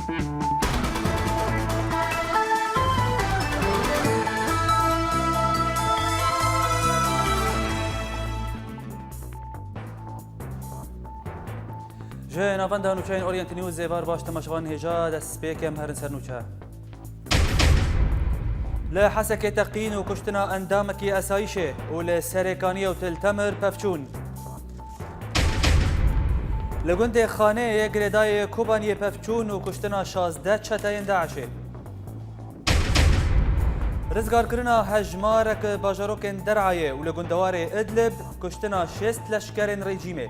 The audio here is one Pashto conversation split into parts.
جه نافنده نوچین اورینت نیوز زیبار باش تماشاوان هجا دست بیکم هرن سر نوچه لا حسك تقين وكشتنا اندامك اسايشه ولا سركانيه وتلتمر بفچون لگند خانه يگرداي كوباني بفچون وكشتنا 16 چتاين داعشه رزگار کرنا هجمارك باجاروكن درعايه ولگندوار ادلب كشتنا 6 لشکرن رژیمه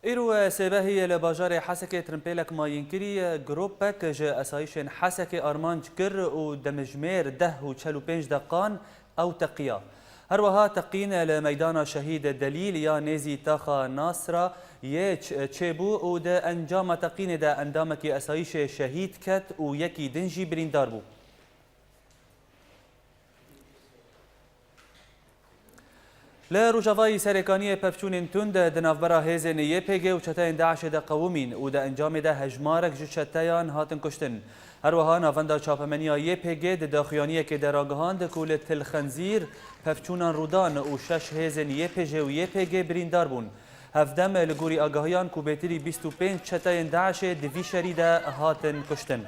ایرو سباهی لباجار حسک ترمپیلک ما ينكري جروبك جا اسایشن حسک ارمانج کر و دمجمیر 10 و 45 دقان او تقیا هروها تقین لميدان شهید دلیل یا نزی تاخا ناصرة یچ چبو و ده انجام تقین ده اندامك اسایش شهید کت و یکی دنجی بریندار بو لا روجافای سرکانی پفچون تند دنافبرا هزن YPG و چتاین داعش ده قومین و ده انجام ده هجمارک جو چتایان هاتن کشتن هروها نافندا چاپمنیا YPG ده داخیانی که در آگهان ده کول تل خنزیر پفچونان رودان و 6 هزن YPG و YPG بریندار بون هفدم لگوری آگاهیان کو بهتری 25 چتاین داعش دوی شریده هاتن کشتن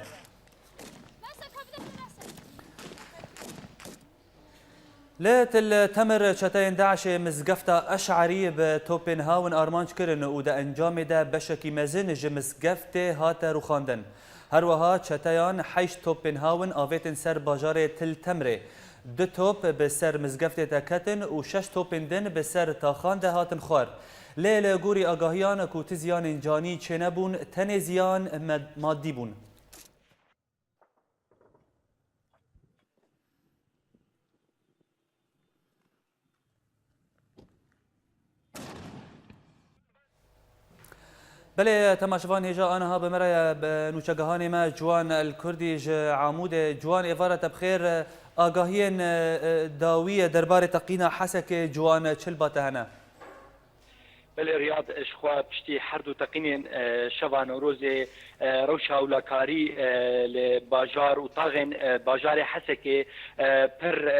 لا تمر چتاین داعش مزگفتا اشعری به توپنهاون آرمانج کرن و ده انجام ده بشکی مزن ج مزگفت هات روخاندن هروها چتایان 8 توپنهاون آویتن سر باجار تل تمره 2 توپ به سر مزگفت تکتن و 6 توپندن به سر تاخان ده هاتن خوار لیل گوری آگاهیان کو تزیان انجانی چه نبون تن زیان مادی بون بله تماشاوان هجا آنها بمرأي بنوچگهان ما جوان الكردي عمود جوان إفارة بخير آگاهين داوية دربار تقينا حسك جوان چلبات هنا بله رياض اشخوا بشتي حردو تقين شبان روزي روشا ولاكاري لباجار وطاغن باجار حسكي پر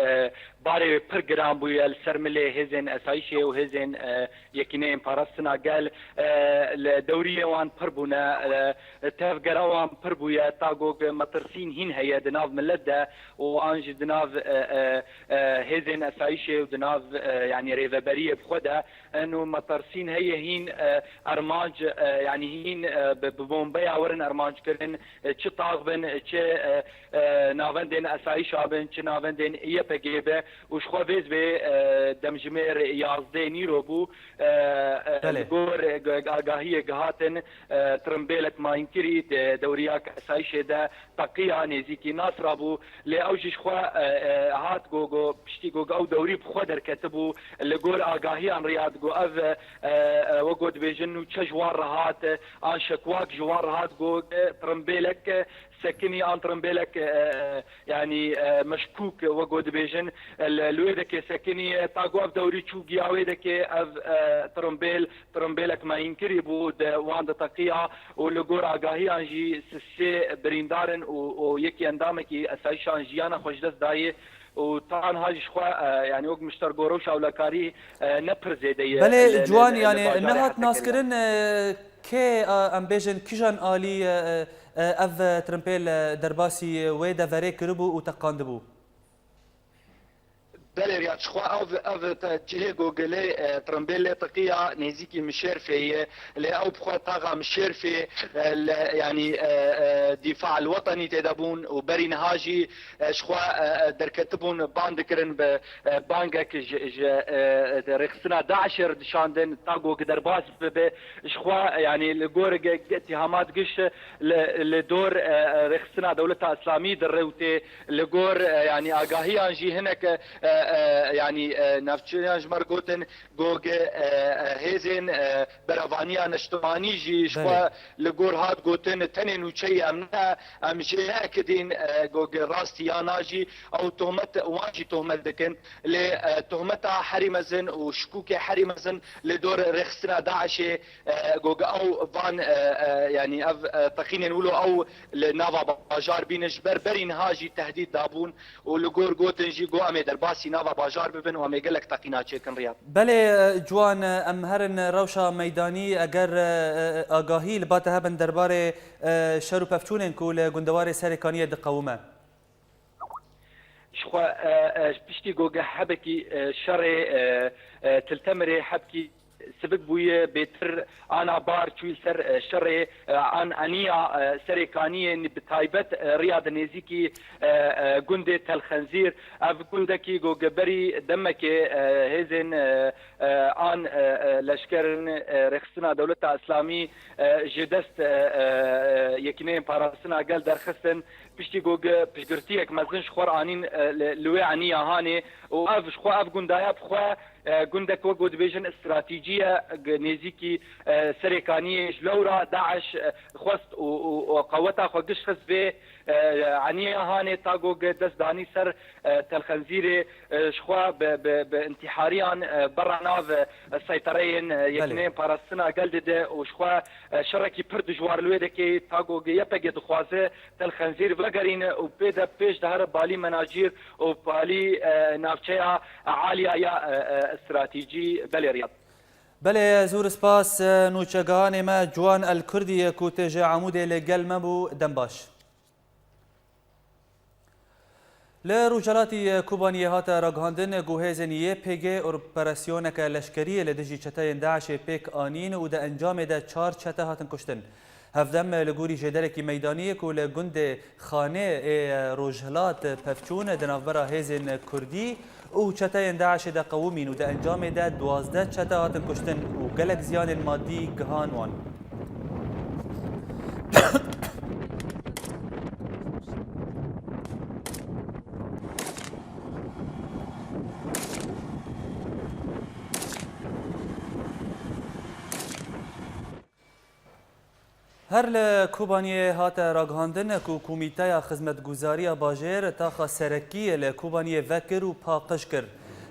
باري پر جرام بويا السرملي هزن اسايشي وهزن يكينين بارستنا قال الدوريه وان بربونا تاف جراوان بربويا تاغوغ مطرسين هين هي دناف ملده وانج دناف هزن اسايشي ودناف يعني ريفابريه بخدا انه مطرسين هي هين ارماج يعني هين ببومبيا ورن ارماج كرن تش طاغبن تش نافندن اسايش ابن تش نافندن يبجيبه وشخوا فيز به دمجمير يازده نيرو بو الجور آگاهی جهاتن ترمبيلك ما ينكري دورياك اسايشه ده تقيا نزيكي ناصر بو لاوج شخوا هات جوجو بشتي جوجو او دوري بخدر كتبو الجور آگاهي ان رياض جو اف وجود بيجنو تشجوار هات ان شكواك جوار هات جو ترمبيلك سكني ان ترمبيلك يعني مشكوك وجود بيجن الويدك سكني تاغوف دوري تشوغي اويدك اف ترمبيلك ما ينكري بود واند تقيا ولغور آگاهي انجي سسي بريندارن ويكي اندامكي اسايشان جيانا خوشدس داي وطبعا هاجي شخوا يعني وق مشتر جوروش او لاكاري نبر زيدي بله جوان يعني نهات ناسكرن كي ام بيجن كيجان الي اف ترمبيل درباسي ويدا فري كربو وتقاندبو بله رياض شخوا او تجيه جوجلي ترمبيل تقيا نزيكي مشرفي او بخوا طاغا مشرفي يعني دفاع الوطني تدبون وبرين هاجي شخوا دركتبون باندكرن بانجك رخصنا داعشر دشاندن تاغو درباس شخوا يعني لجور اتهامات قش لدور رخصنا دولتها اسلامي دروتي لجور يعني آگاهي انجي هناك يعني نافچیان جمر گوتن گوگ هیزن برافانیا نشتمانی جی شخوا لگور هات گوتن تنی نوچی امنا امجه اکدین گوگ راستیانا جی او تهمت وانجی تهمت دکن لتهمت حرمزن و شكوك حرمزن لدور رخصنا داعش جوج او فان يعني اف تقين نقولوا او لنافا باجار بينش بربرين هاجي تهديد دابون ولجور جوتنجي جو امي درباسي نافا باجار ببن وامي قالك تقينا شكن رياض بله جوان امهرن روشا ميداني اگر آگاهی لباته هبن درباره شرو پفچونن کول گندوار سرکانی دقومه شخوا بشتي جوجا حبكي شري تلتمري حبكي سبب بويه بيتر انا بار تشويل سر شري عن انيا سريكانيه بتايبت رياض نيزيكي جندة الخنزير اف جندكي جوجا بري دمك هيزن عن لشكرن رخصنا دولة اسلامي جدست يكنين باراسنا قال درخصن بشتي جوجا بشجرتيك مازنش خور انين لوي انيا هاني واف شخو اف جندايا بخوا جندك وجود فيجن استراتيجيه نيزيكي سريكانيه جلورا داعش خست وقوتها خدش خس في عنيا هاني تاجو دس داني سر تلخنزيري شخوا بانتحاريا برا ناف السيطرين يكنين بارستنا قلدد وشخوا شركي برد جوار لويدكي تاجو يبقى دخوازه تلخنزير فلقرين وبيدا بيش دهر بالي مناجير وبالي نافشيا عاليه يا استراتيجي بلي رياض بله زور سپاس نوچگان ما جوان الکردی کوتج عمود لگل مبو دنباش لروجلاتی کوبانی هات راگهاندن گوهزنیه پیگه اپراسیونک لشکری لدجی چتای داعش پیک آنین و ده انجام ده 4 چته هاتن کشتن هفدم لگوری جدرکی میدانی که لگند خانه روجلات پفچون دنافبرا هزن کردی و چتای داعش ده قومین و ده انجام ده 12 چته هاتن کشتن و گلک زیان مادی گهانوان هر لکوبانی هات راگهاندن کو کمیته خدمتگزاری باجر تا سرکی لکوبانی وکر و پاقش کرد.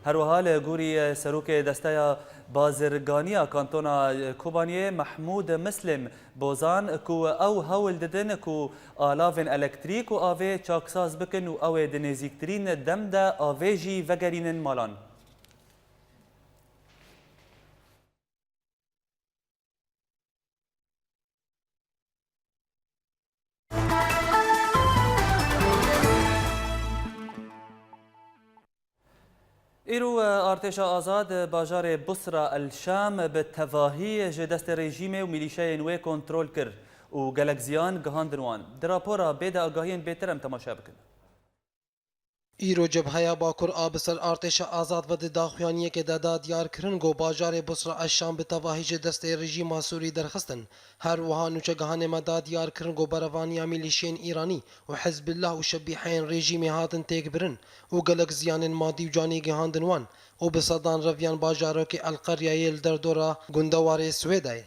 هر حال گوری سروک دسته بازرگانی کانتونا کوبانی محمود مسلم بوزان کو او هول ددن کو آلاوین الکتریک و آوه چاکساز بکن و او دنزیکترین دم ده آوه جی وگرین مالان. ایرو ارتش آزاد باجار بصرة الشام به تواهی جدست رژیم و میلیشای نوی کنترل کرد و گلک زیان گهاندنوان. در راپورا بید آگاهین بهترم تماشا بکن. ایرو جبهه باکر آبسر ارتش آزاد و داخویانی که دادا دیار کرن گو باجار بصرة الشام به تواهی جدست رژیم سوری درخستن. هر وها نوچگهان مداد دیار کرن گو بروانیا میلیشین ایرانی و حزب الله و شبیحین رژیم هاتن تیک برن و گلک زیان مادی و جانی گهاندنوان و بصدان رویان باجارو که القریه یل در دورا گندوار سویدای.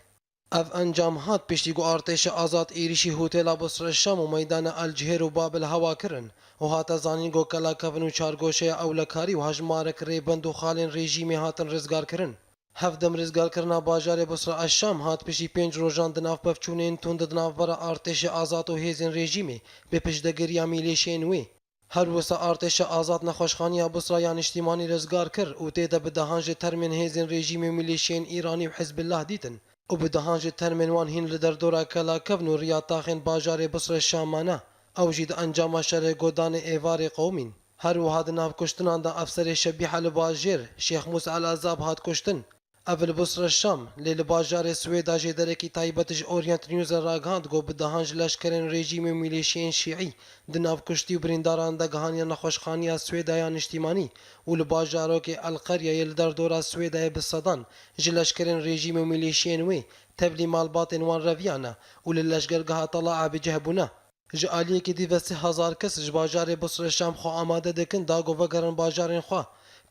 اف انجام هات پشتی گو ارتش آزاد ایریشی هوتیلا بصرة الشام و میدان الجهر و بابل هوا کرن و هات زانین گو کلا کفن و چارگوشه اولکاری و هجمارک ریبند و خالین رژیمی هاتن رزگار کرن. هفدم رزگار کرنا باجار بصرة الشام هات پشتی 5 روزان دناف پفچونین تند دناف برا ارتش آزاد و هیزن رژیمی به پشتگیری میلیشین وی. هر وسا ارتش آزاد نخوشخانی بصرة یان اجتماعی رزگار کر و تیدا بدهانج ترمین هیزن رژیمی میلیشین ایرانی و حزب الله دیتن. و بدهانج ترمین وان هین لدر دورا کلا کفن و ریاتاخین باجار بصرة الشامانه او جید انجام شر گودان ایوار قومین. هر وهاد ناف کشتنان دا افسر شبیح لباجر شیخ موسی العذاب هات کشتن. اول بصرة الشام لیل باجار سویدا جدرکی تایبتش اورینت نیوز راگاند گو بدهانج لشکرین رژیم میلیشین شیعی دناف کشتی و برینداران دا گهانی نخوشخانی سویدایان اجتماعی و لباجارو که القریه یل در دورا سویدای بصدان جلشکرین رژیم میلیشین وی تبلی مالبات وان رویانه و للشکرگاه طلع بجهبونه جالیه که دیو 3000 کس باجار بصرة الشام خو آماده دکن دا گو وگرن باجارین خو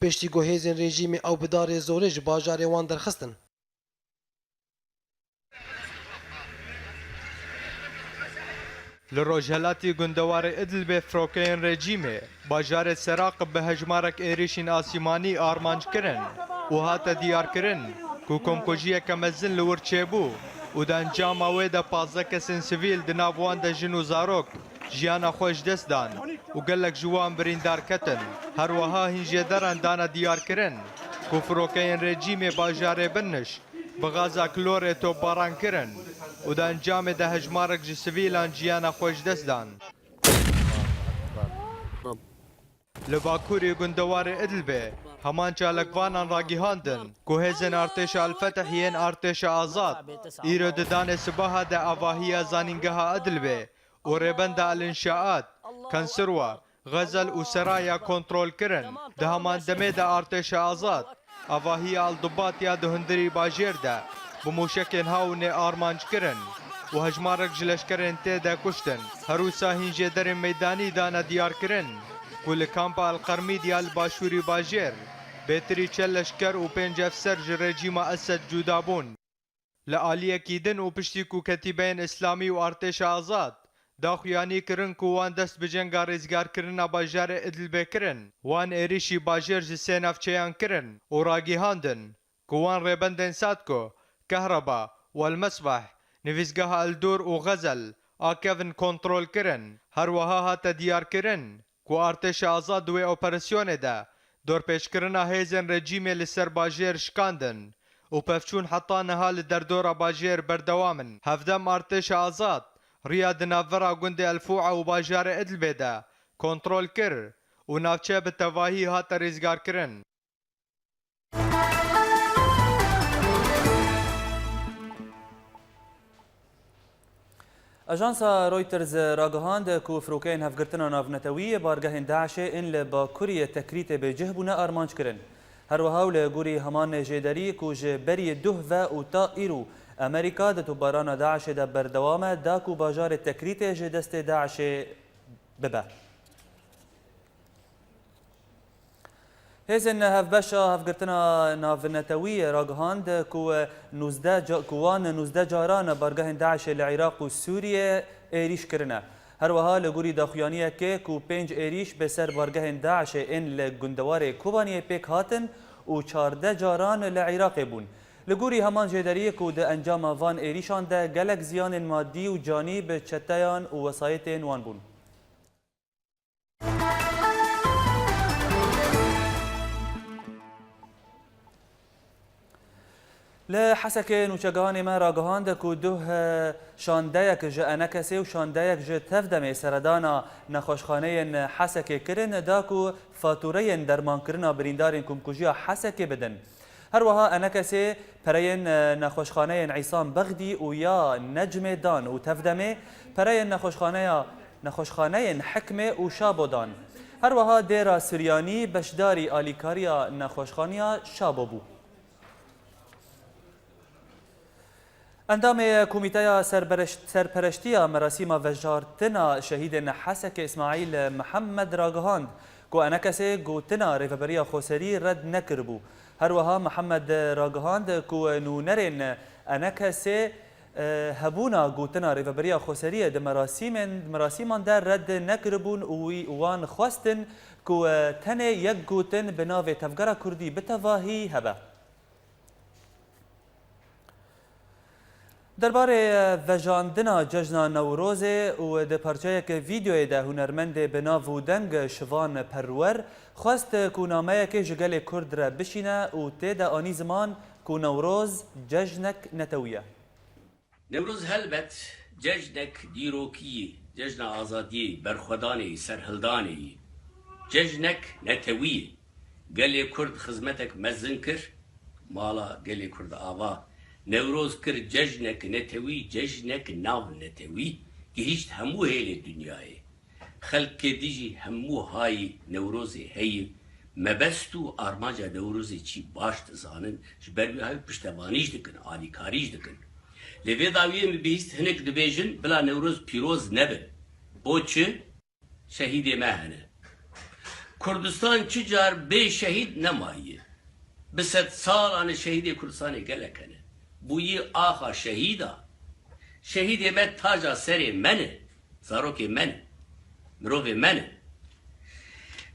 پشتی گوهێزên rejîmê ew bi darê zorê ji bajarê wan derxistin. Li rojhilatê gundewarê Idlibê firokeyên rejîmê bajarê Seraqib bi hejmarek êrişên asîmanî armanc kirin û hate diyarkirin ku komkujiyeke mezin li wir çêbû û di encama wê de 15 kesên sivîl di nav wan de jin û zarok jiyana xwe ji dest dan û gelek ji wan birîndar ketin. Her wiha hîn jêderan dane diyarkirin ku firokeyên rejîmê bajarê Birniş bi gaza klorê topbaran kirin û di encamê de hejmarek ji sivîlan jiyana xwe ji dest dan. Li Bakurê gundewarê Idlibê heman çalekvanan ragîhandin ku hêzên artêşa Elfetih yên artêşa azad îro di danê sibaha de avahiya zanîngeha Idlibê û rêbenda Elinşaat, Kanserwa, Xezel û Seraya kontrol kirin. Di heman demê de artêşa azad avahiya Aldubatiya di hundirî bajêr de bi mûşekên hawinê armanc kirin û hejmarek ji leşkerên tê de kuştin. Herûsa hîn jêderên meydanî dane diyarkirin ku li kampa Elqermîdiya li başûrî bajêr bêtirî çel leşker û 5 efser ji rejîma Esed cuda bûn. Li aliyekî din û piştî ku ketîbeyên İslamî û artêşa azad daxuyanî kirin ku wan dest bi cenga rêzgarkirina bajarê Idlibê kirin, wan êrişî bajêr ji sê navçeyan kirin û ragîhandin ku wan rêbendên Sadko, Kehreba û Elmesbeh, nivîzgeha Eldor û Xezel akevin kontrol kirin. Her wiha hate diyarkirin ku artêşa azad di wê operasyonê de dorpêçkirina hêzên rejîmê li ser bajêr şikandin û pevçûn heta niha li derdora bajêr berdewamin. Hevdem artêşa azad riya di navbera gundê Elfûa û bajarê Idlibê de kontrol kir û navçe bi tevahî hate rêzgarkirin. Ajansa Reuters ragihand ku firokeyên hevgirtina navnetewî bargehên Daişê in li Bakurê Tekrîtê bêcih bûne armanc kirin. Her wiha li gorî heman jêderî ku ji beriyê duh ve û ta îro Amerîka di topbarana Daişê de berdewam e da ku bajarê Tekrîtê ji destê Daişê bibe. Hêzên hevbeşa hevgirtina navnetewî ragihand ku wan 19 caran bargehên Daişê li Iraq û Sûriyê êrîş kirine. Her wiha li gorî daxuyaniyekê ku 5 êrîş bi ser bargehên Daişê in li gundewarê Kobaniyê pêk hatin û 14 caran li Iraqê bûn. Li gorî heman jêderiyê ku di encama van êrîşan de gelek ziyanên maddî û canî bi çeteyan û wesayetên wan bûn. Li Hesekê nûçegehanê me ragihand ku duh şandeyek ji Enekesê û şandeyek ji tevdemê seredana nexweşxaneyên Hesekê kirin da ku fatûreyên dermankirina birîndarên komkujiya Hesekê bidin. Her wiha Enekesê pereyên nexweşxaneyên Îsam Bexdî û ya Necmê dan û tevdemê pereyên nexweşxaneyên Hikmê û Şabo dan. Her wiha dêra Siryanî beşdarî alîkariya nexweşxaniya Şabo bû. Endamê Komîteya Serpereştiya merasîma vejartina şehîdên Hesekê İsmaîl Mihemed ragihand ku Enekesê gotina rêveberiya Xweserî red nekiribû. Her wiha Mihemed ragihand ku nûnerên Enekesê hebûna gotina rêveberiya Xweseriyê di merasîman de red nekiribûn û wan xwestin ku tenê yek gotin bi navê Tevgera Kurdî bi tevahî hebe. Derbarê vejandina cejna Newrozê û di parçeyeke vîdeoyê de hunermendê bi nav û deng Şivan Perwer xwest ku nameyekê ji gelê Kurd re bişîne û tê de anî ziman ku Newroz cejnek netewî ye. Newroz helbet cejnek dîrokiyê, cejna azadiyê, berxwedanê, serhildanê, cejnek netewî. Gelê Kurd xizmetek mezin kir, mala gelê Kurd ava. Newroz kir cejnek netewî, cejnek nav netewî gihîşt hemû hêlê dunyayê. Xelkê dijî hemû hayî Newrozê heye mebest û armanca Newrozê çi baş dizanin ji ber wî hev piştevanî jî dikin, alîkarî jî dikin. Li vê dawiyê me bihîst hinek dibêjin bila Newroz pîroz nebin. Bo çi? Şehîdê me hene. کردستان چجار بی شهید نمایه بسد سال آن شهید کردستان گله کنه بویی آخا شهیدا شهید من تاجا سر منه زاروک منه مروف منه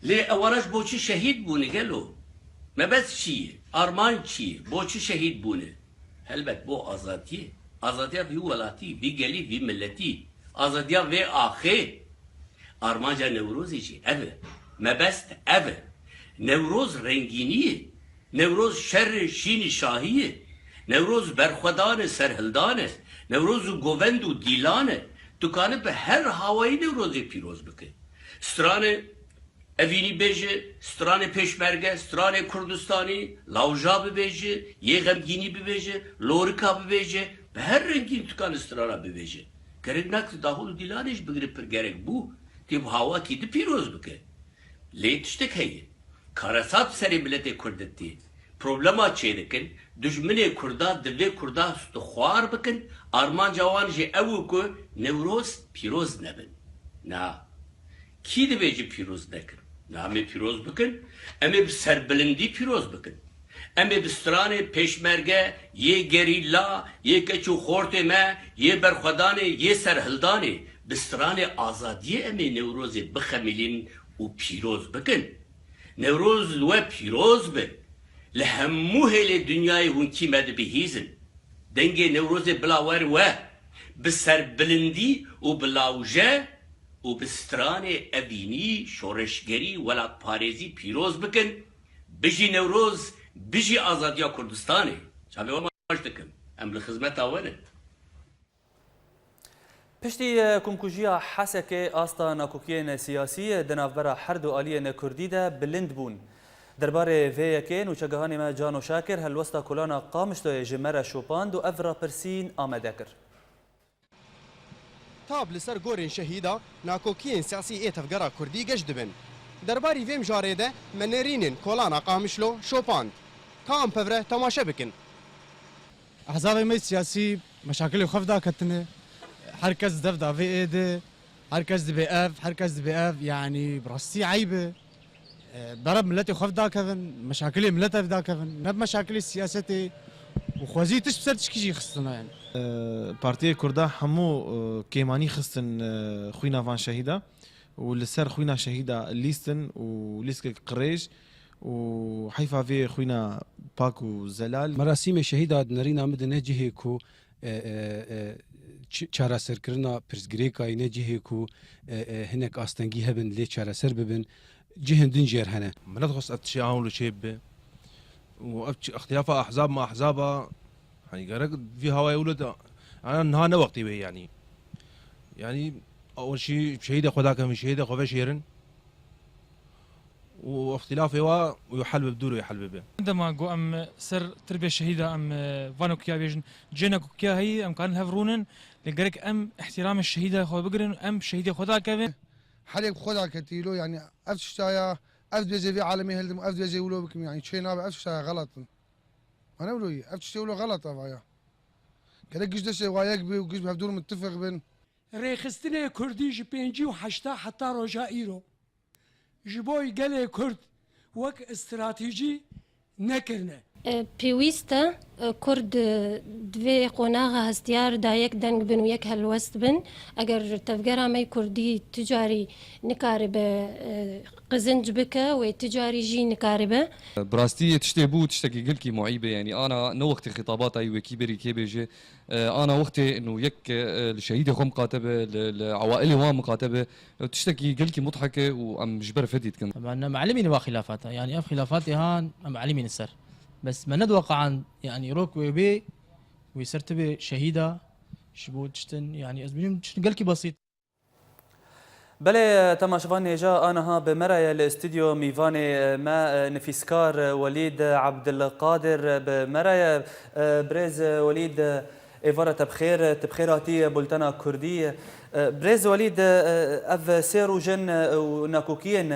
لی اولش بوچی شهید بونه گلو مبس چیه آرمان چیه بوچی شهید بونه هلبت بو آزادیه آزادیه وی ولاتی وی گلی وی ملتی آزادیه وی آخه آرمانجا نوروزی چی اوه مبست اوه نوروز رنگینیه نوروز شر شین شاهیه نوروز برخودان سرهلدانه نوروز گووند و دیلانه دکانه به هر هوایی نوروزی پیروز بکن سترانه اوینی بیجه سترانه پیشمرگه سترانه کردستانی لاوجا ببیجه یه غمگینی ببیجه لورکا ببیجه به هر رنگین دکان سترانه ببیجه gerek nakti dahul dilanış begrip gerek bu tip hava ki de piroz bike le tiştek heye karasat seri millete kurdetti problema çeydekin düşmene kurda devle kurda stu xwar bikin arman cawan ji ew ku nevroz piroz nebin na ki de beji piroz nekin na me piroz bikin em bi serbilindi piroz bikin em bi strane peşmerge ye gerilla ye keçu xorte me ye berxwadane ye serhildane bi strane azadiye em nevroz bixemilin u piroz bikin nevroz ve piroz be لهمو هلی دنیای هون کی مد بهیزن دنگ نوروز بلاور و بسر بلندی و بلاوجه و بستران اوینی شورشگری ولات پارێزی پیروز بکن بجی نوروز بجی آزادیا کردستانه چاوی اون ماش دکم ام لخدمت آونه پشتی کنکوژیا حسکه آستا ناکوکین سیاسی دنافبرا هر دو آلیین کردی ده بلند بون درباره ویکین و چگهانی ما جانو شاکر هلوستا کلانا قامشتو جمره شوپاند و افرا پرسین آمده کر تاب لسر گورین شهیدا ناکوکین سیاسی ایتفگرا کردی گشت بن درباری ویم جاریده منرینین کلانا قامشلو شوپاند تام پفره تماشا بکن احزاب ما السياسي مشاكل خفضة كتنه حركز دفدا في ايده حركز دي بي اف حركز دي بي اف يعني براسي عيبه ضرب ملتي خفضة كفن مشاكل ملتي فدا كفن نب مشاكل السياسة وخوازي تش بسر تشكيجي خصنا يعني بارتي كردا حمو كيماني خصن خوينا فان شهيدا والسر خوينا شهيدا ليستن وليسك قريش وحيفا في خوينا باكو زلال مراسم شهيدا نرينا مدن جهيكو چارا سرکرنا پرزگریکای نجهیکو هناك آستنگی هبن لی چارا سر ببن جهن دنجر هنا ما ندخل التشاؤم وشيب واختلاف احزاب مع احزابها يعني قرق في هواي ولد انا نهانا وقتي به يعني اول شيء شهيده خداك من شهيده خوفه شيرن واختلاف هو ويحل بدوره يحل به عندما جو ام سر تربيه شهيده ام فانوكيا بيجن جينا كوكيا هي ام كان هفرونن لقرك ام احترام الشهيده خو بقرن ام شهيده خدا كيف حليب خدا كتيلو يعني افتشتايا افدجي في عالمي هلدم افدجي ولو بكم يعني شيء نابع افتشتايا غلط انا ولو افتشتي ولو غلط افايا كذا قش وايق بي وقش بهدور متفق بين ريخستني كردي جي بينجي وحشتا حتى رجا ايرو جبوي قال كرد وك استراتيجي نكرنا بيويستا كرد دوی قناغ هستیار دا یک دنگ بن و یک هلوست بن اگر تفجر می کردی تجاری نکارب قزنج بکه و تجاری جی نکاربه براستي تشتبو تشتكي قلكي معيبه يعني انا نو وقت خطابات اي وكيبري كيبجي انا وقتي انه يك الشهيده خو مقاتبه العوائل هو مقاتبه تشتكي قلكي مضحكه وام جبر فديت كن طبعا معلمين وخلافاتها يعني اف خلافاتي هان معلمين السر بس ما ندوق عن يعني روك ويبي ويسرتبه شهيده شبو تشتن يعني ازبيم قلكي بسيط بله تماشفاني جا أنا ها بمرايا الاستديو ميفاني ما نفيسكار وليد عبد القادر بمرايا بريز وليد إيفارة تبخيراتي بولتانا كردي بريز وليد أف سيرو جن وناكوكين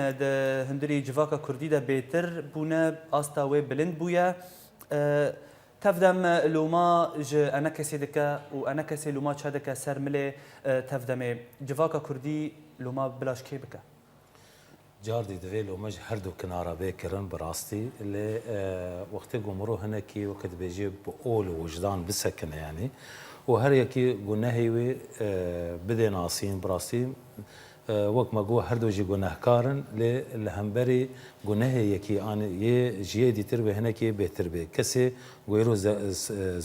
هندري جفاكا كردي دا بيتر بونا أستا وي بلند بويا تفدم لوما ج أنا كسي دكا وأنا كسي لوما شادكا سرملي تفدمي جفاكا كردي لوما بلاش كي بكا جاردي دفيلو مج هردو كنارا بيكرن براستي اللي وقت جمرو هناكي وقت بيجي بقول وجدان بسكن يعني وهر يكي جناهي بدي ناصين براستي وقت ما جو هردو جي جناه كارن للهمبري جناهي يكي أنا جيدي تربي هناكي بتربي كسي غيرو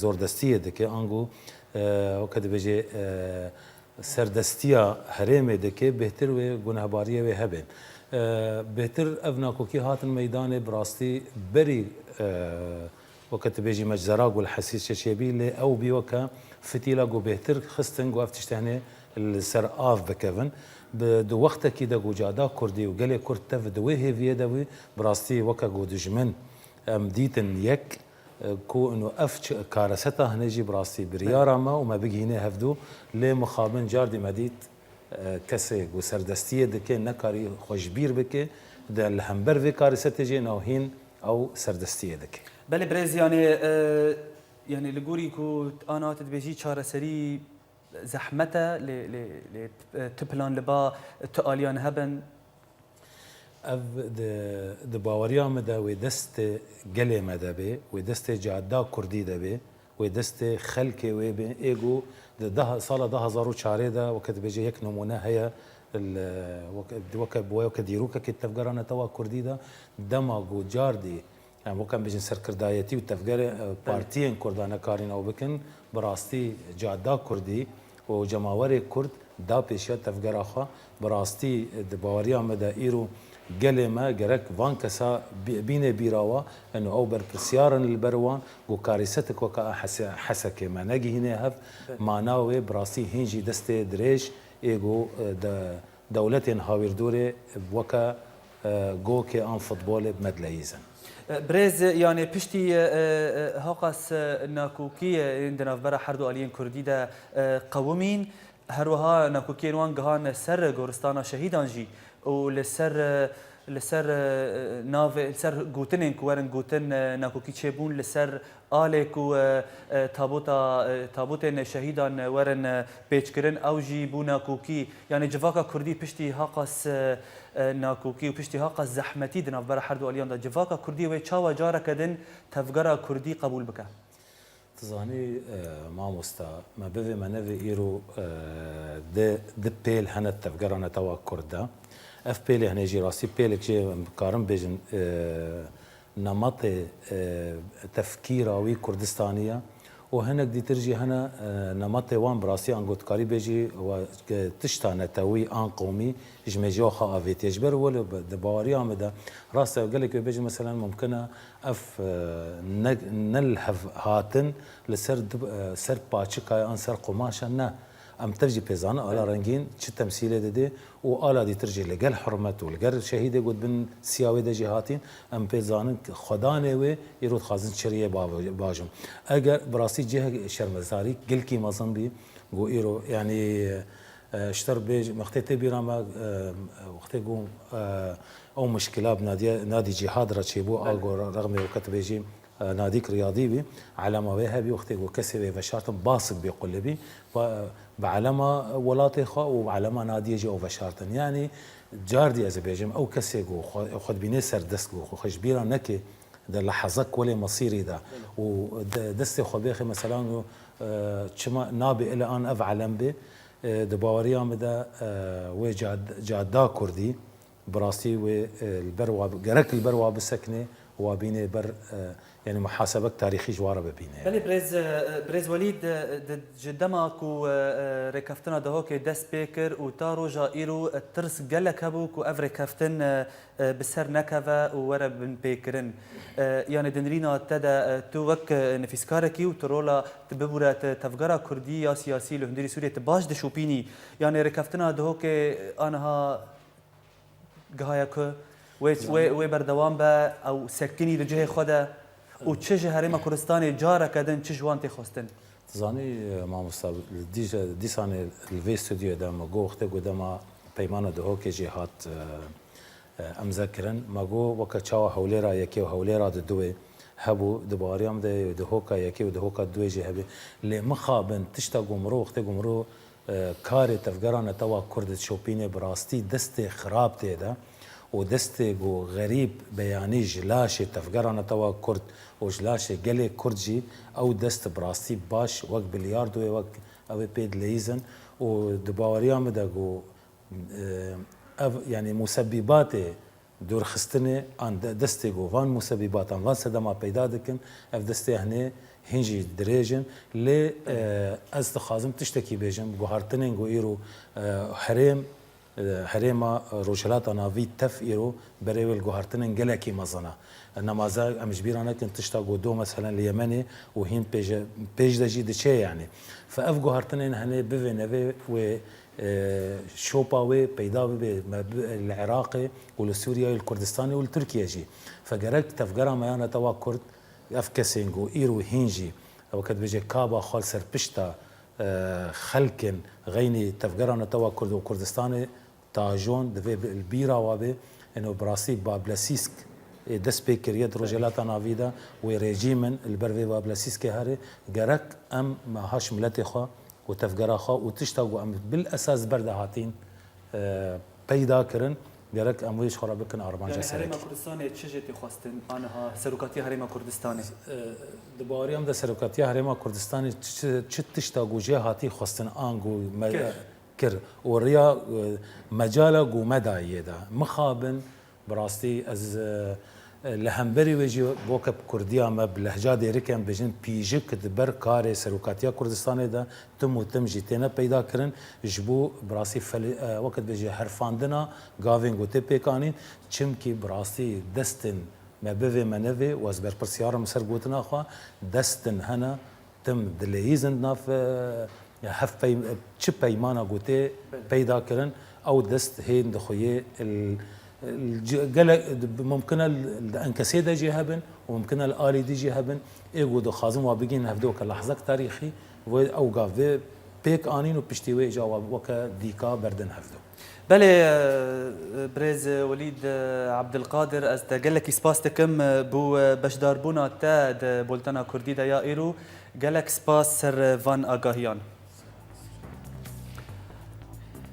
زور دستية دكي أنجو وقت بيجي سردستيا هرمي دكي بهتر و جناهبارية وهبن بهتر افناكوكي هات الميدان براستي بري وقت بيجي مجزراق والحسيس شيبي لي او بيوكا فتيلا جو بهتر خستن جو افتشتهني السر اف بكفن بدو وقت كده جو جادا كردي وقالي كرد تف دوي هي فيدوي براستي وكا جو دجمن مديتن يك كو انه افتش كارستا هنجي براستي بريارا ما وما بقي هنا هفدو لمخابن جاردي مديت كسي و سردستيه دكي نكاري خوشبير بكي ده الهمبر في كارثه جي نوهين او سردستيه دكي بله بريز يعني لغوري كو انا تدبيجي چاره سري زحمته ل تبلان لبا تاليان هبن اف د باوريا مدا و دست گله مدا به و دست جادا كردي دبه و دست خلكي و به ايجو ده صار ده هزارو شاري ده وقت بيجي هيك نمونه هي وقت بوي وقت ديروكا كتفجرنا توا كردي ده دماغو جاردي يعني وكان بيجي سركردايتي وتفجر بارتيين كردانا كارين او بكن براستي جادا كردي وجماوري كرد دا بيشيا تفجر اخا براستي دباوريا مدا ايرو قلما جرك فان كسا بين بيراوا انه او برسيارن البروان جو كاريستك وكا حسك ما نجي هنا هف معناوي براسي هنجي دستي دريش ايجو دولتين هاويردوري وكا جو كي ان فوتبول بمدليزن بريز يعني بشتي هاقس ناكوكي عندنا في برا حردو الين كردي ده قومين هروها ناكوكي وان جهان سر غورستانا شهيدان جي ولسر ناف لسر جوتنين كورن جوتن ناكوكي تشيبون لسر آلك و تابوتين شهيدان ورن بيتشكرن او جي بو ناكوكي يعني جفاكا كردي بشتي هاقس ناكوكي وبشتي هاقس زحمتي دنا برا حردو اليوم دا جفاكا كردي وي تشاوا جارا كدن تفجرا كردي قبول بك تزاني ما مستا ما بفي ما نفي ايرو د بيل هنا تفجرنا توا كردا اف بيلي هنا جي راسي بيلك جي مقارن بيجن نمط تفكيراوي كردستانيه وهنا دي ترجي هنا نمط وان براسي انقوت كاري بيجي وتشتا نتوي ان قومي جمجو خا افيت يجبر ولا دباريا مدا راسه قال لك بيجي مثلا ممكن اف نلهف هاتن لسر سر باتشكاي انسر قماشنا ام ترجي بيزان على رنجين شو تمثيله دي وآلا دي ترجي لقل حرمته ولقل شهيده قد بن سياوي ده جهاتين ام بيزان خدانه و يرود خازن شريه باجم اگر براسي جهه شرمزاري قل كي مازن بي جو ايرو يعني اشتر بيج مختته بيرما وقت جو او مشكله بنادي جهاد راتشيبو اغو رغم وقت بيجي ناديك رياضي بي علامه بها بي وقت جو كسب فشارت باسق بيقول بي بعلامه ولاتي خا وعلامه نادي جي او فشارتن يعني جاردي ازبيجم او كسيغو خد بيني سردسكو خش بيرا نكي ده لحظك ولا مصيري ده ودستي خبيخي مثلا شما نابي الى ان افعلم به دباوريا مدى وجادا كردي براسي والبروا جرك البروا بالسكنه وبيني بر يعني محاسبك تاريخي جواره ببينه بلي بريز وليد جدمك وركفتنا دهوك دس بيكر وتارو جائرو الترس قالك هبوك وافري كفتن بسر نكفه وورا بن بيكرن يعني دنرينا تدا توك نفسكاركي وترولا تببورا تفجرا كرديه سياسي لهندري سوريا تباش دشوبيني يعني ركفتنا دهوك انها قهايك و بردوام با او سكني لجهه خدا و چه هرم کردستان جاره کدن چه جوان خواستن زانی ما مستقبل دی سانه الوی استودیو دام گو وقت قدام پیمان ده که جهات امذکرن ما گو وقت چاو حولرا یکی و حولرا دوی هبو دباریام ده که یکی و ده که دوی جهبه لمخابن تشتا گمرو وقت گمرو کار تفگران توا کرد شوپینه براستی دست خراب تیدا ودستي جو غريب بياني جلاشي تفقرانا توا كرد وجلاشي قلي كردجي او دست براستي باش وق بلياردو وق او بيد ليزن ودباوريا مدقو يعني مسببات دور خستني عن دستي جو فان مسببات عن فان سدما پیدا دكن اف دستي هني هنجي دريجن لي استخازم تشتكي بيجم جوهرتنين جو ايرو حريما روجلاتا نافي تف ايرو بريول جوهرتنين جلاكي مزنا انما زا امجبيرانا كنت تشتاقو دو مثلا اليمني وهين بيج دجي دشي يعني فاف جوهرتنين هني بفي نفي و شوباوي بيداوي العراقي والسوريا والكردستاني والتركيا فجرك تفجر ما انا توا كرد افكسينجو ايرو هينجي او كد بيجي كابا خال سربشتا خلكن غيني تفجر انا توا كرد وكردستاني تاجون دفي البيرا وابي انه براسي بابلاسيسك دس بيكر يد رجالات نافيدا وريجيمن البرفي بابلاسيسك هاري جرك ام ما هاش ملتي خا وتفجر خا وتشتاقوا ام بالاساس برده هاتين بيدا كرن جرك امويش خرابكن اربعه سنه هريما كردستاني تشجتي خواستن انها سرقاتي هريما كردستاني دباريام ده سرقاتي هريما كردستاني تشتاقوا جهاتي خواستن انغو كر وريا مجالا جو مدى يدا مخابن براستي از لهمبري ويجي بوكب كرديا ما بلهجه ركن بجن بيجك دبر كاري سرقاتيا كردستان ده تم جيتنا پیدا کرن جبو براسي وقت بيجي حرفاندنا غافين گوتي بيكانين چمكي براسي دستن ما بيفي منوي وازبر برسيار مسر گوتنا خوا دستن هنا تم دليزن ناف هف بي چ پیمانا گوتي پیدا کرن او دست هين دخويه ممكن الانكسي دا جهبن وممكن الالي دي جهبن ايغو دو خازم وابجين هفدوك لحظه تاريخي اوقاف بيك انين وبشتوي جواب وكا ديكا بردن هفدو بله بريز وليد عبد القادر از قال لك سباستكم بو بشداربونا تا بولتنا كردي دا يا ايرو قال لك سباس سر فان اغاهيان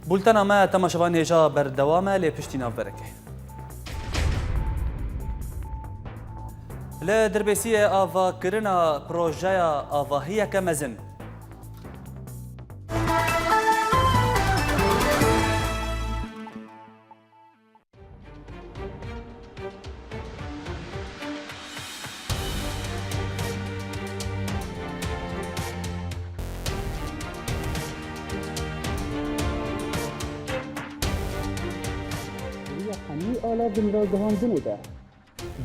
بولتنا ما تم شوان هجا بردوامه لپشتینا برکه لدربسیه آوا کرنا پروژه آواهیه کمزن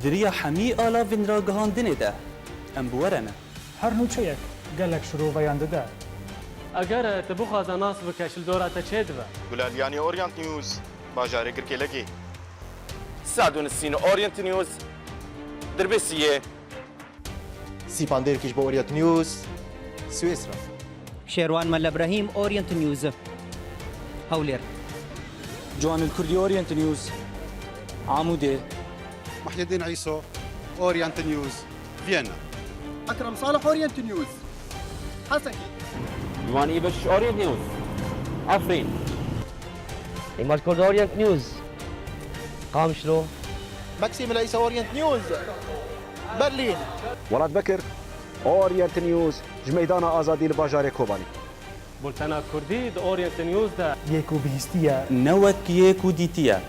دريا حمي آلا فين راجهاندنه ده ام بورنا هر نوچيك قال لك شروع ده اگر تبو خازا ناس بكش الدورة تشدبه قول يعني اورينت نيوز باجاري كركي لقي ساعدون السين اورينت نيوز دربسيه سيباندير كيش باورينت نيوز سويسرا شيروان مال ابراهيم اورينت نيوز هولير جوان الكردي اورينت نيوز عمودي محي الدين عيسو اورينت نيوز فيينا اكرم صالح اورينت نيوز حسكي جوان ايبش اورينت نيوز عفرين إيمال كورد اورينت نيوز قامشلو ماكسيم العيسى اورينت نيوز برلين ولاد بكر اورينت نيوز جميدان ازادي الباجاري كوباني بولتنا كردي اورينت نيوز ده يكو بيستيا نوك يكو ديتيا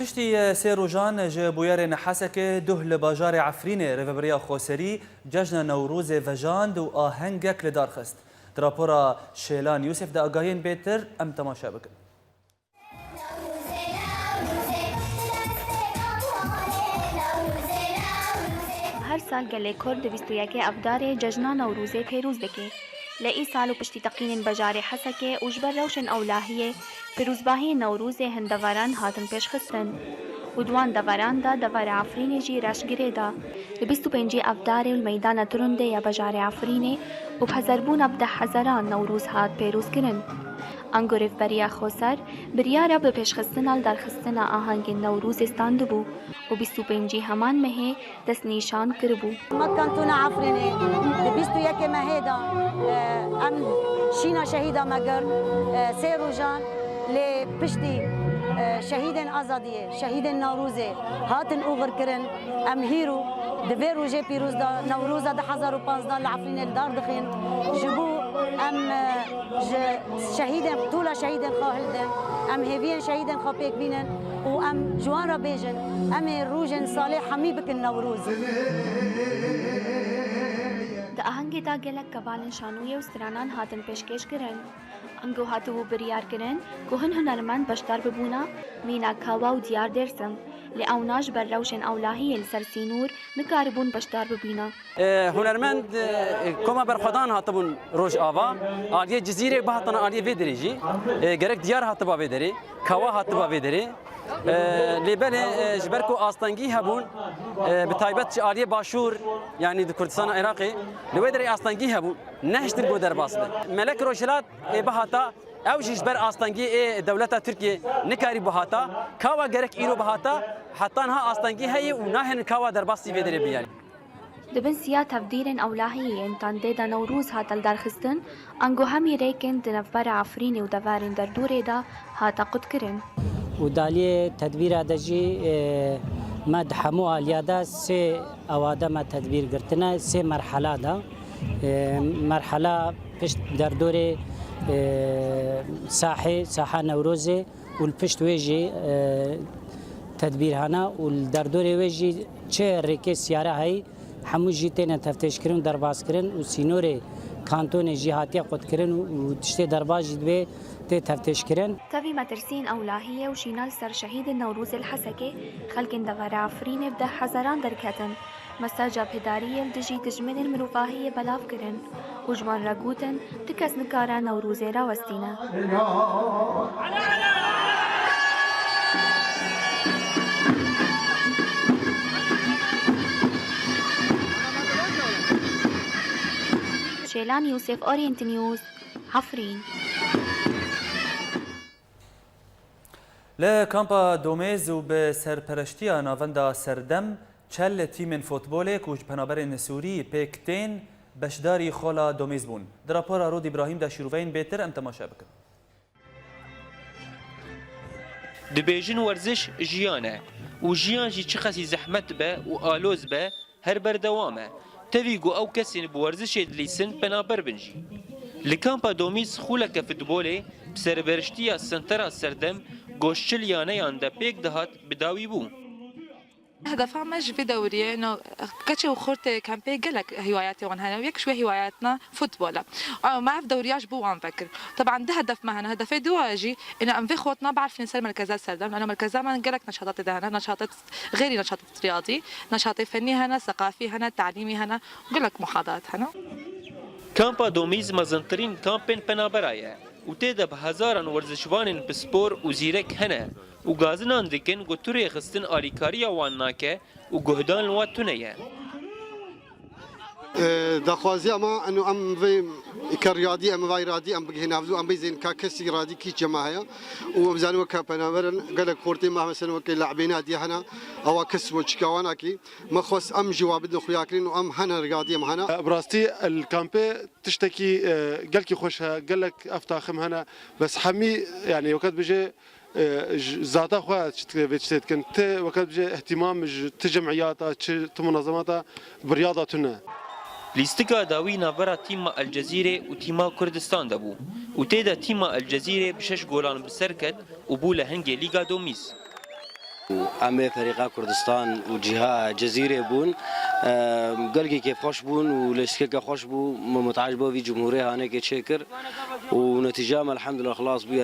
تشتي سيروجان جبوير حسكه ده لباجار عفرينه ريفبريا خوسري ججنا نوروز فجاند وآهنگك لدارخست درابورا شيلان يوسف دا اگاهين بيتر ام تماشا بكن سال گله کرد 21 افدار ججنا نوروزه پیروز دکه لئی سال و پشتی تقین بجار حسکه وجبر روشن اولاهیه پیروزباهی نوروز هندواران هاتن پیش خستن ودوان دوران دا دور عفرینه جی رشگیره دا ل 25 افدار المیدان ترنده یا بجار عفرینه و بهزربون ابده هزاران نوروز هات پیروز کرن انگوریف بریا خوسر بریارا به پیشخستنال درخستن آهنگ نوروز استانده بو و 25 همان مهه دست نیشان کربو مكنتونا عفريني بيستو يكي مهيدا ام شينا شهيدا مگر سيروجان لبشتي شهيد ازاديه شهيد نوروزي هاتن اوفر كرن ام هيرو دبي روجي بيروز دا نوروزا دا 2015 العفرين الدار دخين جبو ام شهيد طولا شهيد خاهلدن ام هيفين شهيد خابيك بينن وام جوان ربيجن ام روجن صالح حميبك النوروز د آهنگ دا گلک کبالن شانوی و سترانان هاتن پیشکش کرن انگو هاتو و بریار کرن که هنرمند بشدار ببونا مینا کاوا و دیار درسم لأوناش بر روشن اولاهی السرسینور نکاربون بشدار ببینا هنرمند كما برخدان هاتبون روج آوا آلية جزيرة بهاتنا آلية فيدريجي جرك ديار هاتبا فيدري كوا هاتبا فيدري لبنه جبركو آستانگی هبون بتایبت آلية باشور يعني دو كردستان عراقي لودري آستانگی هبون نهشتر بو درباسل ملك روشلات بهاتا او جبر آستانگی دولت ترکیه نکاری بهاتا کوا گرک ایرو بهاتا حتی انها آستانگی هی و نهن کوا درباسی فيدري بیاری دبن سیا تفدیرن اولاهی انتان دا نوروز هاتل درخستن انگو همی ریکن دنفبر عفرین و دوارن در دوره دا هاتا قد کرن ودالي تدبير دجي ما دحمو اليادا سي اواده ما تدبير قرتنا سي مرحله دا مرحله بشت دردوري ساحه نوروزي والبشت ويجي تدبير هنا والدردوري ويجي تشي ريكي سياره هي حمو جيتنا تفتش كرن درباس كرن وسينوري كانتون جهاتيه قد كرن وتشتي درباج دبي تفتش كرن تبي مترسين اولاهيه وشينال سر شهيد النوروز الحسكه خلق دغار عفرين بده حزران دركتن مساجا بداريه الدجي تجمل المروفاهيه بلاف كرن وجمان رقوتن تكس نكارا نوروز راوستينا شيلان يوسف اورينت نيوز عفرين لكامبا دوميز و بسرپرشتيا نافندا سردم چل تيمن فوتبولك و جبنابرن سوري بيكتين بشداري خولا دوميز بون در راپور رود ابراهيم دا شروفين بيتر ام تماشا بكن دبيجن ورزش جيانه و جيان جي چخسي زحمت به و آلوز به هر بردوامه تفيقو او كسين بورزش دليسن بنابر بنجي لكامبا دوميز خولك فوتبولي بسرپرشتيا سنترا سردم گوشتل یانه یانده پیک دهات بداوی بو. هدفها مش في دورية إنه كتشي وخورت كان بيجلك هواياتي وانها وياك شوي هواياتنا فوتبولا ما في دورياش بو عم فكر طبعا ده هدف معنا هدفي دواجي إنه أم في خوتنا بعرف نسال مركزات سردم لأنه مركزات ما نقلك نشاطات دهنا نشاطات غيري نشاطات رياضي نشاطي فني هنا ثقافي هنا تعليمي هنا نقلك محاضرات هنا كامبا دوميز مزنترين كامبين بنابرايا وتيدا بهزاران ورزشوانن بسپور و زیرک هنه و گازنان دکن گو توری خستن آلیکاریا وان ناکه و گهدان الوات تونه دخوازي اما انه ام في كرياضي ام في رياضي ام بجي هنا ام بيزين كاكسي رياضي كي جماعه ومزان وكابنابرن قال لك كورتي ما مثلا وكي لاعبين دي هنا او كس وشكوانا كي ما خص ام جواب بدو خياكرين وام هنا رياضي ام هنا براستي الكامبي تشتكي قال كي خوشها قال لك افتاخم هنا بس حمي يعني وقت بيجي ذاتها خوات تشتت كنت وقت بيجي اهتمام تجمعياتها منظماتها برياضتنا لیستگا داوی نابرا تیما الجزیره و تیما کردستان دبو و تیدا تیما الجزیره بشش گولان بسرکت و بو لهنگ لیگا دومیز ئەمێ فەریقا کوردستان و جیها جەزیرێ بوون گەلگێکی خۆش بوون و لەشکێکە خۆش بوو متعاش بۆوی جمهوری هانێکی چێ کرد و نەتیجام الحەمدلله خلاص بوو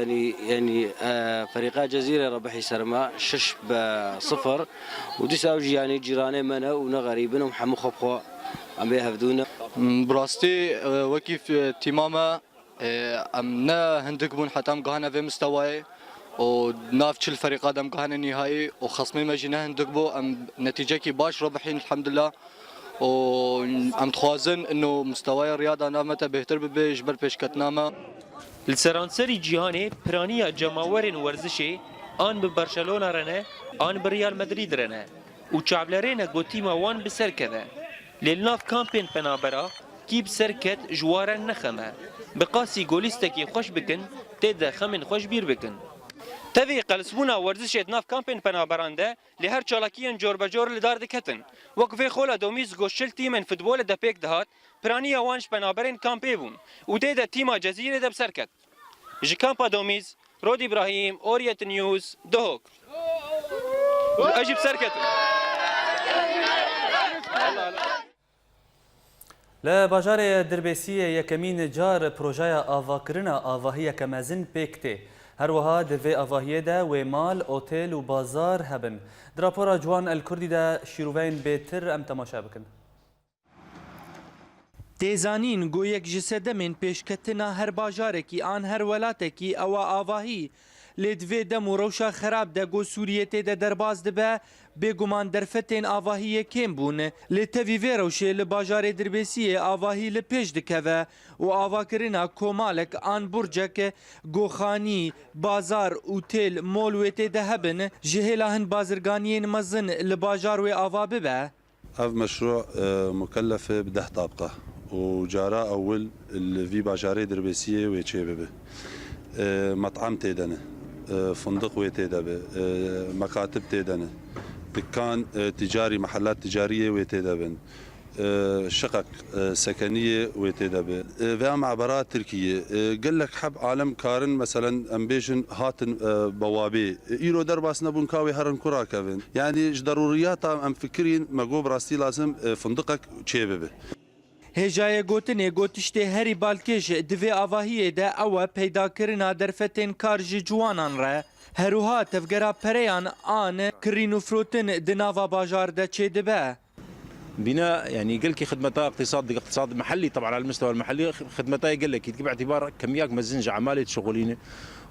ینی فەریقا جەزیرە ڕەبحی سەرما 6-0 و دیسا و ژیانی جیرانێ منە و نەغەریبن و هەموو خۆبخۆ ئەمێ هەفتوونە براستي وكيف تماما ام نا هندك بون حتى ام قهنا في مستواي وناف كل فريق ادم قهنا نهائي وخصمي ما جينا هندك بو ام نتيجه كي باش ربحين الحمد لله وام تخوازن انه مستواي الرياضه انا متى بهتر بجبر بيش كتنامه لسرانسری جیهانی پرانی جماورین ورزشی آن به برشلونه رنه آن به ریال مدرید رنه و چابلرین گوتیما وان به سرکده للناف کامپین پنابرا کی به سرکت جوارن نخمه بقاسی گولیستکی خوش بکن تد خمن خوش بیر بکن تبي قلسبونا ورزش ناف کامپین پنابرانده لهر چالاکیان جور بجور لدار دکتن وقفه خولا دومیز گوشل تیمن فوتبال د پیک دهات پرانی وانش پنابرین کامپی بون و تد تیما جزیره د بسرکت جکامپا دومیز رود ابراهیم اوريت نيوز دهوك اجيب سركت ل باجار دربسیه یکمین جار پروژه آواکرنا آواهی کمزن پیکته هر وها دوی آواهی ده و مال اوتل و بازار هبن دراپورا جوان الکردی ده شیروین بهتر ام تماشا بکن تێزانین گۆیەک ji sedemên pêşketina her bajarekî an her welatekî ewa avahî lê divê dem û rewşa xerab de got Sûriyê tê de derbas dibe bêguman derfetên avahiyê kêm bûn lê tevî vê rewşê li bajarê Dirbêsiyê avahî li pêş dikeve û avakirina komalek an burcek goxanî bazar û têl mol wê tê de hebin ji hêla hin bazirganiyên mezin li bajar wê ava bibe. هذا مشروع مكلف ب10 طابقة وجارة أول في باجاري دربسية ويتشيبه مطعم تيدنه فندق ويتيدبه مكاتب تيدنه دكان تجاري محلات تجارية ويتيدبن شقق سكنية ويتدبه في معبرات تركية قال لك حب عالم كارن مثلا امبيشن هاتن بوابي ايرو درباس نبون كاوي هرن كرا كافن يعني ضروريات ام فكرين مقو براستي لازم فندقك تشيبه هێژایە گوتنێ گۆتیشتێ هەری بالکێژ divê avahiyê de ew e peydakirina derfetên kar ji ciwanan re herûha tevgera pereyan an kirîn û firotin di nava bajar de çê dibe. بناء يعني قال لك خدمتها اقتصاد محلي طبعا على المستوى المحلي خدمتها يقول لك باعتبار كميات مزنجة عمالة شغلينه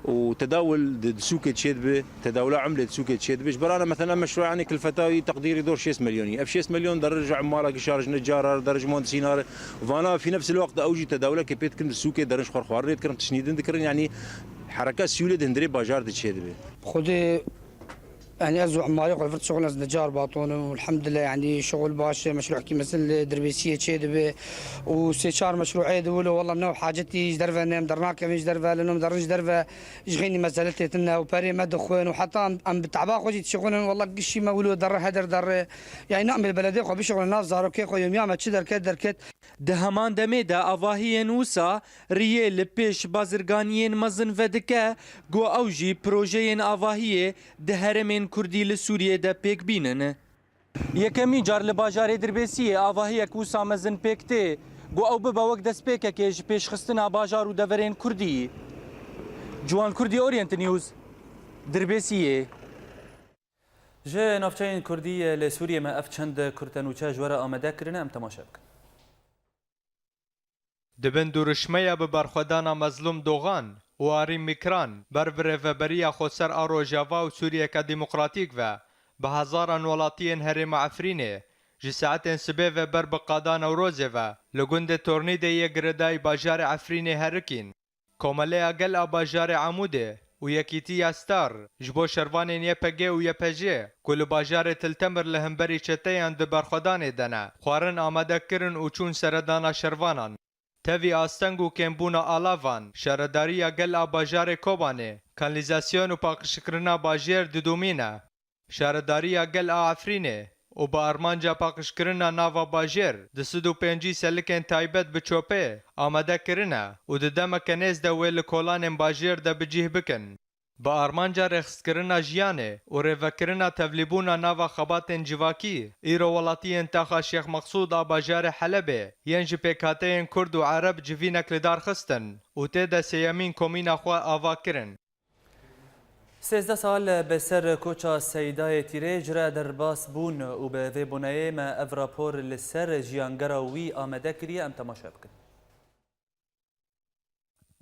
وتداول سوق تشيدبه تداول عملة سوق تشيدبه جبرانا مثلا مشروع يعني كلفتها تقديري دور 6 مليون اف 6 مليون درج عمالة شارج نجار درج مهندسين فانا في نفس الوقت اوجي تداول كبيت كم السوق درج خرخوار ريت كرم تشنيدن ذكرن يعني حركات سيوله هندري باجار تشيدبه خذي يعني أزو عمالي قلت شغل از نجار باطون والحمد لله يعني شغل باش مشروع كي مثل دربيسيه تشيد وسيشار مشروعي دول والله منو حاجتي درفه نم درناك مش درفه لانه درج درفه يشغيني مسالتي تنا وباري مدخون وحتى ام بتعبا خوجي تشغلون والله قشي ما ولو در هدر در يعني نعمل بلديه خو بشغل الناس زارو كي خو يوم ما تشدر كدركت ده همان دميدا avahiyên wisa riyê li pêş bazirganiyên mezin vedike got ew jî projeyên avahiyê di heremên Kurdî li Sûriyê de pêk bînin. Yekemîn car li bajarê Dirbêsiyê avahiyek wisa mezin pêk tê got ew bibe wek destpêkekê ji pêşxistina bajar û deverên Kurdî. Ciwan Kurdî Orient News Dirbêsiyê. Ji navçeyên Kurdî li Sûriyê me ev çend kurtenûçe ji were amade kirine em temaşa bikin. دبن دورشمەیە بە بەرخۆدانا مەزلوم دۆغان واری میکران بەر برێڤەبەریە خۆسەر ئاڕۆژاوا و سووریەکە دیموقراتیک بە بە هەزاران وڵاتیên هەرێمە ئەفرینێ ji saetên sibê ve ber bi qada Newrozê ve li gundê Tornîdê yê giredayî bajarê Efrînê herikîn. Komeleya gel a bajarê Amûdê û Yekîtiya Star ji bo şervanên YPG û YPJ ku li bajarê Tiltemir li hemberî çeteyan di berxwedanê de ne xwarin amadekirin û çûn seredana şervanan. Tevî asteng û kêmbûna alavan, şaredariya gel a bajarê Kobanê, kanlîzasyon û paqişkirina bajêr didûmîne. Şaredariya gel a Efrînê û bi armanca paqişkirina nava bajêr di 105 selikên taybet bi çopê amade kirine û di demeke nêz de wê li kolanên bajêr de bicih bikin. با آرمانجا رخصکرنا جیانه و ریوکرنا تبلیبونا ناوا خباتن جواکی ایرو ولاتی انتاخا شیخ مقصود آباجار حلبه ینج پیکاتین کرد و عرب جوینک لدار خستن و تیدا سیامین کومینا خوا آوا کرن. 13 سال به سر کوچا سیدای تیریج را در باس بون و به وی بونایه ما اف راپور لسر جیانگرا وی آمده کریه ام تماشا بکن.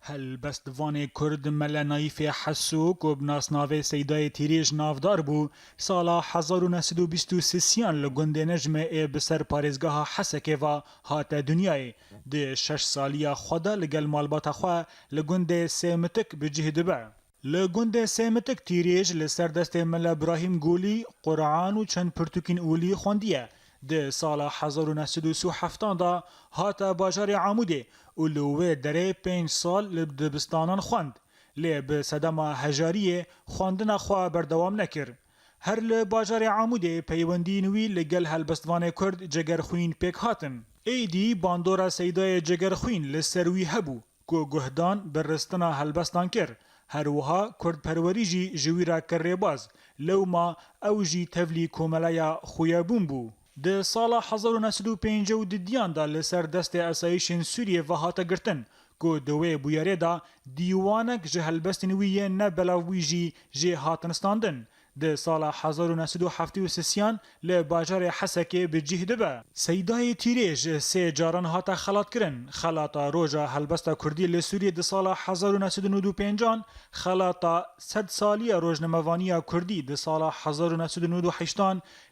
هل بستوان کرد مل نایف حسوک و بناسناوه سیدای تیریج نافدار بو سالا 1923 لگند نجم ای بسر پارزگاه حسکه و هات دنیای ده 6 سالیا خدا لگل مالبات خواه لگند سیمتک بجهد با. لگند سیمتک تیریج لسر دست مل ابراهیم گولی قرآن و چند پرتوکین اولی خوندیه. ده سال 1937 دا هات باجار عموده و لوه دره 5 سال لبدبستانان خوند. لی به صدام هجاریه خواندن خواه بردوام نکر. هر لباجار عموده پیوندی نوی لگل هلبستوان کرد جگرخوین پیک هاتن. ایدی باندورا سیدای جگرخوین لسروی هبو که گهدان برستنا هلبستان کر. هر وها کرد پروریجی جویرا کر باز لو ما اوجی تفلی کوملایا خویابون بو. ده سال 1950 دیان دا لسر دست اسایشن سوریه و هاتا گرتن که دوی بویاره دا دیوانک جه هلبستنویه نبلاویجی جه هاتنستاندن. ده سال 1973 لباجار حسکه بجهده با. سیدای تیریج سه جاران هاتا خلات کرن. خلاتا روژا هلبستا کردی لسوریه ده سال 1995 خلاتا 100 سالی روژنموانی کردی ده سال 1998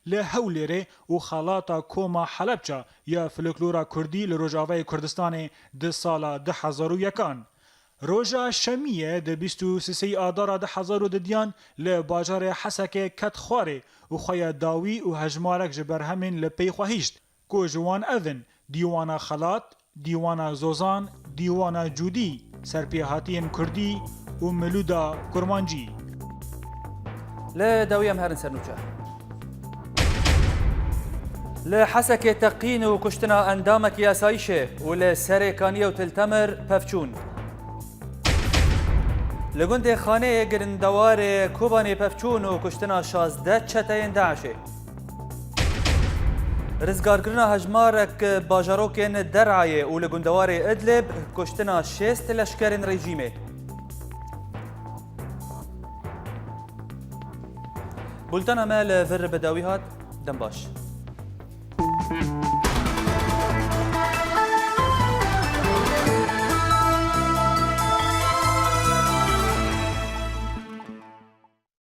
لهولیره و خلاتا کوما حلبچا یا فلکلورا کردی لروجاوی کردستان ده سال 2001 روژا شمیه ده 23 آدار ده هزار ده دیان لباجار حسکه کت خواره و خواه داوی و هجمارک جبر همین لپی خواهیشت که جوان اذن دیوانا خلات، دیوانا زوزان، دیوانا جودی، سرپیهاتین کردی و ملودا کرمانجی. لداویم هرن سرنوچه لحسكة تقين وكشتنا أندامك يا سايشة ولسركانية وتلتمر بفچون لگند خانه گرندوار کوبانی پفچون و کشتنا 16 چتاین داعشه رزگارگرنا هجمارک باجاروکین درعایه و لگندوار ادلب کشتنا 6 لشکرین رژیمه بولتان امال ور بداوی هات دنباش